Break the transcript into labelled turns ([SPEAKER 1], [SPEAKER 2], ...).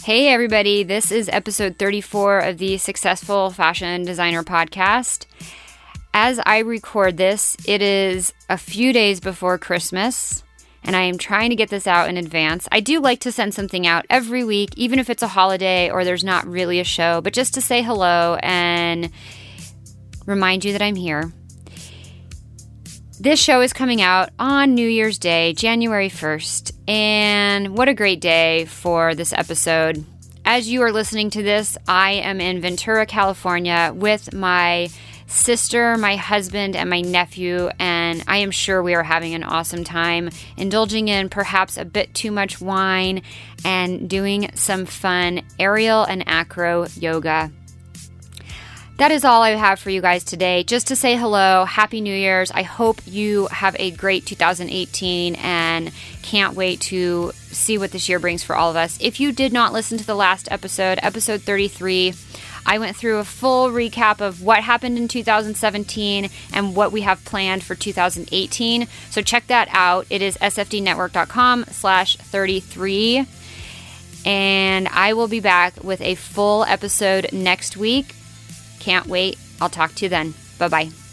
[SPEAKER 1] Hey everybody, this is episode 34 of the Successful Fashion Designer Podcast. As I record this, it is a few days before Christmas, and I am trying to get this out in advance. I do like to send something out every week, even if it's a holiday or there's not really a show, but just to say hello and remind you that I'm here. This show is coming out on New Year's Day, January 1st, and what a great day for this episode. As you are listening to this, I am in Ventura, California with my sister, my husband, and my nephew, and I am sure we are having an awesome time, indulging in perhaps a bit too much wine and doing some fun aerial and acro yoga. That is all I have for you guys today. Just to say hello, Happy New Year's. I hope you have a great 2018 and can't wait to see what this year brings for all of us. If you did not listen to the last episode, episode 33, I went through a full recap of what happened in 2017 and what we have planned for 2018. So check that out. It is sfdnetwork.com/33. And I will be back with a full episode next week. Can't wait. I'll talk to you then. Bye-bye.